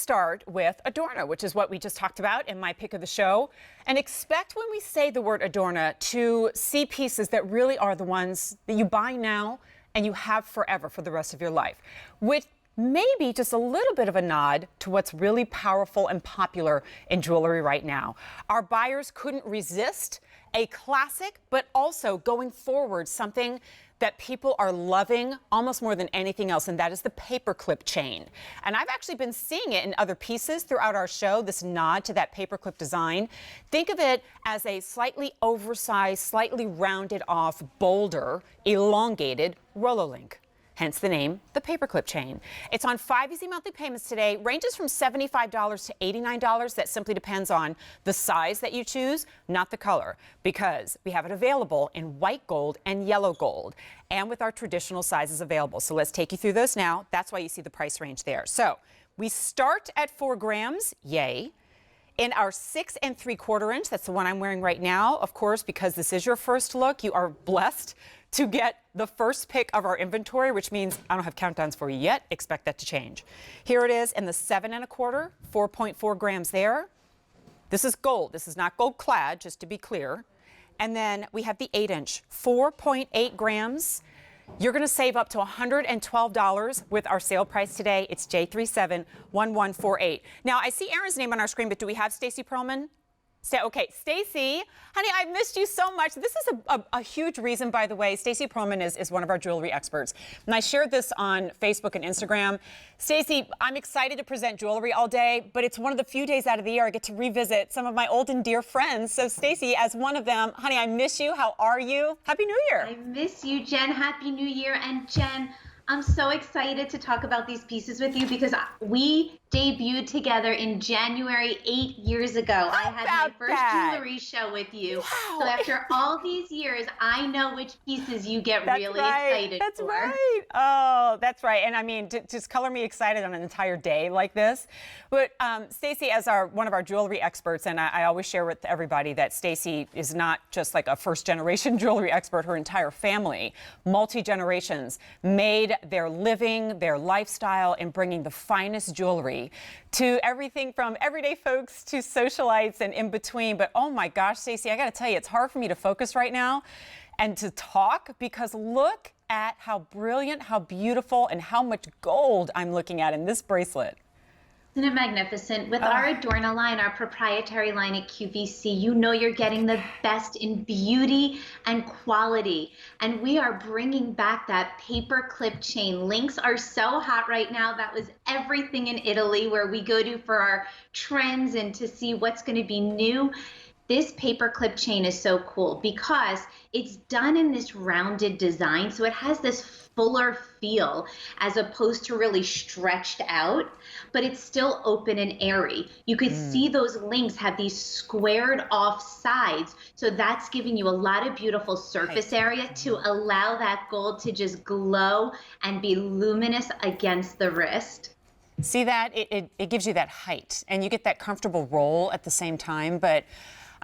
start with Adorna, which is what we just talked about in my pick of the show. And expect when we say the word Adorna to see pieces that really are the ones that you buy now and you have forever for the rest of your life, with maybe just a little bit of a nod to what's really powerful and popular in jewelry right now. Our buyers couldn't resist a classic, but also going forward, something that people are loving almost more than anything else, and that is the Paperclip Chain. And I've actually been seeing it in other pieces throughout our show, this nod to that paperclip design. Think of it as a slightly oversized, slightly rounded off, bolder, elongated Rololink. Hence the name, the Paperclip Chain. It's on 5 easy monthly payments today, ranges from $75 to $89. That simply depends on the size that you choose, not the color, because we have it available in white gold and yellow gold, and with our traditional sizes available. So let's take you through those now. That's why you see the price range there. So we start at 4 grams, yay. In our 6 3/4 inch, that's the one I'm wearing right now. Of course, because this is your first look, you are blessed to get the first pick of our inventory, which means I don't have countdowns for you yet. Expect that to change. Here it is in the 7 1/4, 4.4 grams there. This is gold. This is not gold clad, just to be clear. And then we have the 8 inch, 4.8 grams. You're going to save up to $112 with our sale price today. It's J371148. Now, I see Aaron's name on our screen, but do we have Stacy Perlman? Okay, Stacy, honey, I've missed you so much. This is a huge reason, by the way. Stacy Perlman is one of our jewelry experts. And I shared this on Facebook and Instagram. Stacy, I'm excited to present jewelry all day, but it's one of the few days out of the year I get to revisit some of my old and dear friends. So Stacy, as one of them, honey, I miss you. How are you? Happy New Year. I miss you, Jen. Happy New Year. And Jen, I'm so excited to talk about these pieces with you because we debuted together in January 8 years ago. I had my first jewelry show with you. Wow. So after all these years, I know which pieces you get really excited for. That's right. Oh, that's right. And I mean, just color me excited on an entire day like this. But Stacy, as one of our jewelry experts, and I always share with everybody that Stacy is not just like a first-generation jewelry expert. Her entire family, multi-generations, made their living, their lifestyle in bringing the finest jewelry to everything from everyday folks to socialites and in between. But oh my gosh, Stacy, I got to tell you, it's hard for me to focus right now and to talk because look at how brilliant, how beautiful, and how much gold I'm looking at in this bracelet. Isn't it magnificent? With our Adorna line, our proprietary line at QVC, you know you're getting the best in beauty and quality. And we are bringing back that paperclip chain. Links are so hot right now. That was everything in Italy where we go to for our trends and to see what's going to be new. This paperclip chain is so cool because it's done in this rounded design. So it has this fuller feel as opposed to really stretched out, but it's still open and airy. You could see those links have these squared off sides. So that's giving you a lot of beautiful surface area to allow that gold to just glow and be luminous against the wrist. See that? It gives you that height and you get that comfortable roll at the same time. But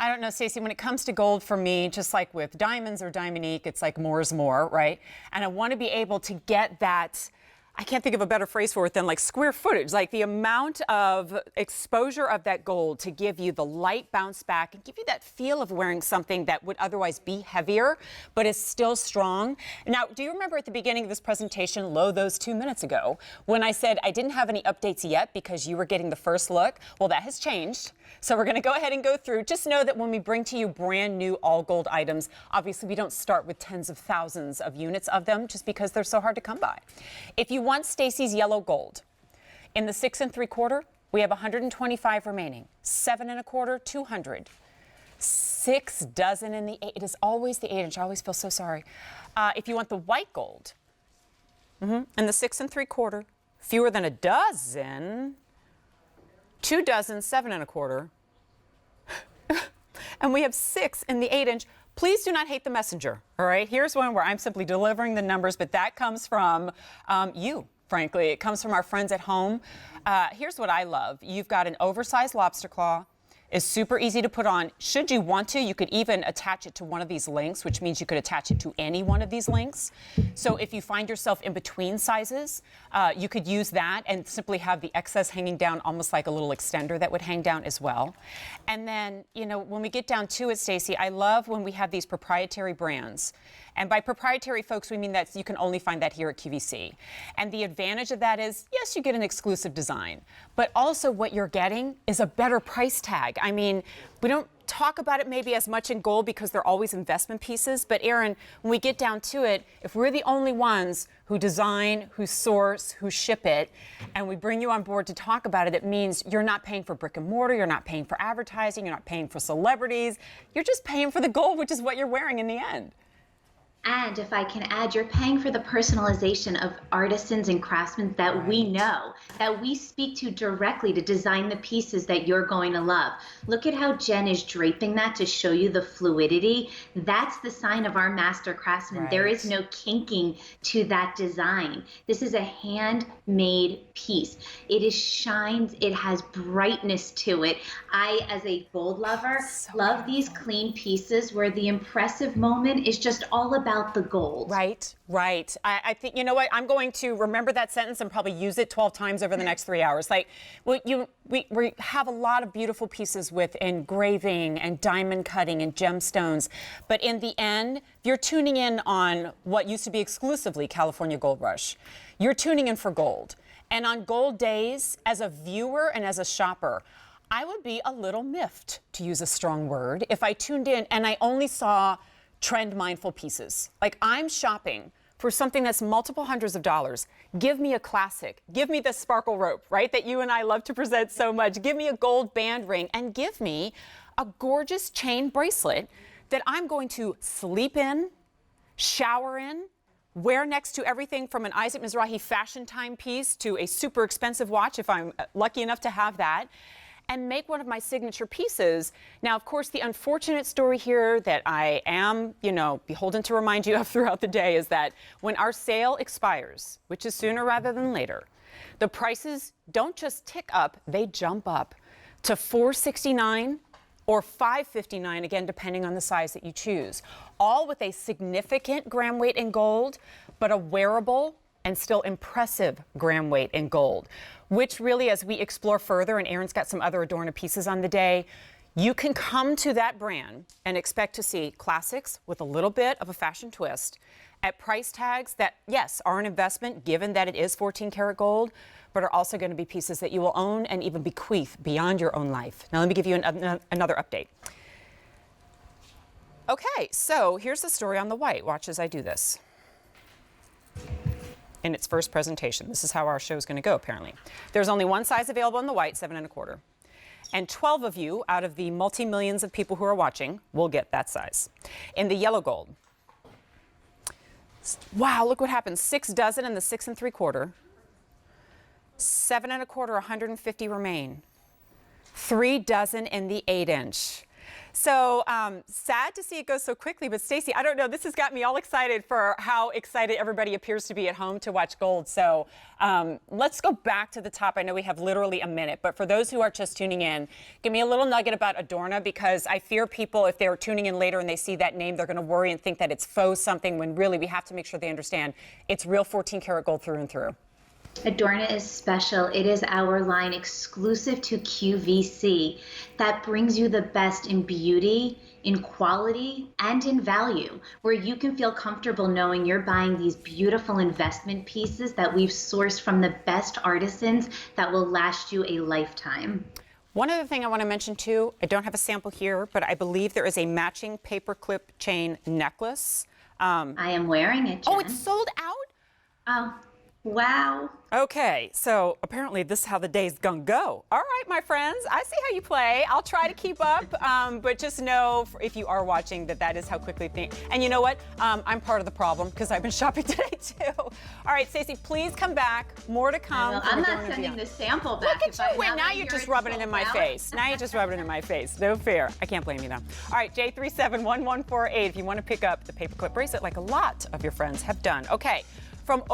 I don't know, Stacey, when it comes to gold for me, just like with diamonds or Diamondique, it's like more is more, right? And I want to be able to get that, I can't think of a better phrase for it than like square footage, like the amount of exposure of that gold to give you the light bounce back and give you that feel of wearing something that would otherwise be heavier, but is still strong. Now, do you remember at the beginning of this presentation, those 2 minutes ago, when I said I didn't have any updates yet because you were getting the first look? Well, that has changed. So we're going to go ahead and go through. Just know that when we bring to you brand new all gold items, obviously we don't start with tens of thousands of units of them just because they're so hard to come by. If you want Stacy's yellow gold, in the 6 3/4, we have 125 remaining. 7 1/4, 200. 6 dozen in the 8. It is always the 8 inch. I always feel so sorry. If you want the white gold, in the 6 3/4, fewer than a dozen. 2 dozen, 7 1/4. And we have 6 in the 8 inch. Please do not hate the messenger, all right? Here's one where I'm simply delivering the numbers, but that comes from you, frankly. It comes from our friends at home. Here's what I love. You've got an oversized lobster claw. is super easy to put on. Should you want to, you could even attach it to one of these links, which means you could attach it to any one of these links. So if you find yourself in between sizes, you could use that and simply have the excess hanging down almost like a little extender that would hang down as well. And then, you know, when we get down to it, Stacey, I love when we have these proprietary brands. And by proprietary, folks, we mean that you can only find that here at QVC. And the advantage of that is, yes, you get an exclusive design, but also what you're getting is a better price tag. I mean, we don't talk about it maybe as much in gold because they're always investment pieces, but Aaron, when we get down to it, if we're the only ones who design, who source, who ship it, and we bring you on board to talk about it, it means you're not paying for brick and mortar, you're not paying for advertising, you're not paying for celebrities, you're just paying for the gold, which is what you're wearing in the end. And if I can add, you're paying for the personalization of artisans and craftsmen that we know, that we speak to directly to design the pieces that you're going to love. Look at how Jen is draping that to show you the fluidity. That's the sign of our master craftsman. There is no kinking to that design. This is a handmade piece. It is shines, it has brightness to it. I, as a gold lover, love these clean pieces where the impressive moment is just all about the gold. Right. I think, you know what, I'm going to remember that sentence and probably use it 12 times over the next 3 hours. Like, well, we have a lot of beautiful pieces with engraving and diamond cutting and gemstones. But in the end, if you're tuning in on what used to be exclusively California Gold Rush, you're tuning in for gold. And on gold days, as a viewer and as a shopper, I would be a little miffed, to use a strong word, if I tuned in and I only saw trend mindful pieces. Like, I'm shopping for something that's multiple hundreds of dollars. Give me a classic. Give me the sparkle rope, right, that you and I love to present so much. Give me a gold band ring and give me a gorgeous chain bracelet that I'm going to sleep in, shower in, wear next to everything from an Isaac Mizrahi fashion timepiece to a super expensive watch if I'm lucky enough to have that, and make one of my signature pieces. Now, of course, the unfortunate story here that I am, you know, beholden to remind you of throughout the day is that when our sale expires, which is sooner rather than later, the prices don't just tick up, they jump up to $469 or $559, again, depending on the size that you choose. All with a significant gram weight in gold, but a wearable and still impressive gram weight in gold, which really, as we explore further, and Aaron's got some other Adorna pieces on the day, you can come to that brand and expect to see classics with a little bit of a fashion twist at price tags that, yes, are an investment given that it is 14 karat gold, but are also going to be pieces that you will own and even bequeath beyond your own life. Now, let me give you another update. Okay, so here's the story on the white. Watch as I do this. In its first presentation. This is how our show is going to go, apparently. There's only one size available in the white, 7 1/4. And 12 of you out of the multi-millions of people who are watching will get that size. In the yellow gold, wow, look what happens. 6 dozen in the 6 3/4. 7 1/4, 150 remain. 3 dozen in the 8-inch. So sad to see it go so quickly, but Stacey, I don't know, this has got me all excited for how excited everybody appears to be at home to watch gold. So let's go back to the top. I know we have literally a minute, but for those who are just tuning in, give me a little nugget about Adorna, because I fear people, if they're tuning in later and they see that name, they're going to worry and think that it's faux something, when really we have to make sure they understand it's real 14 karat gold through and through. Adorna is special. It is our line exclusive to QVC that brings you the best in beauty, in quality, and in value, where you can feel comfortable knowing you're buying these beautiful investment pieces that we've sourced from the best artisans that will last you a lifetime. One other thing I want to mention too, I don't have a sample here, but I believe there is a matching paperclip chain necklace. I am wearing it, Jen. Oh, it's sold out? Oh. Wow. Okay, so apparently this is how the day's gonna go. All right, my friends, I see how you play. I'll try to keep up, but just know if you are watching that is how quickly things. And you know what? I'm part of the problem because I've been shopping today too. All right, Stacey, please come back. More to come. Well, I'm not sending the sample back. Look at you. Wait, now you're just rubbing it in my face. Now you're just rubbing it in my face. No fair. I can't blame you now. All right, J371148 if you want to pick up the paperclip bracelet like a lot of your friends have done. Okay, from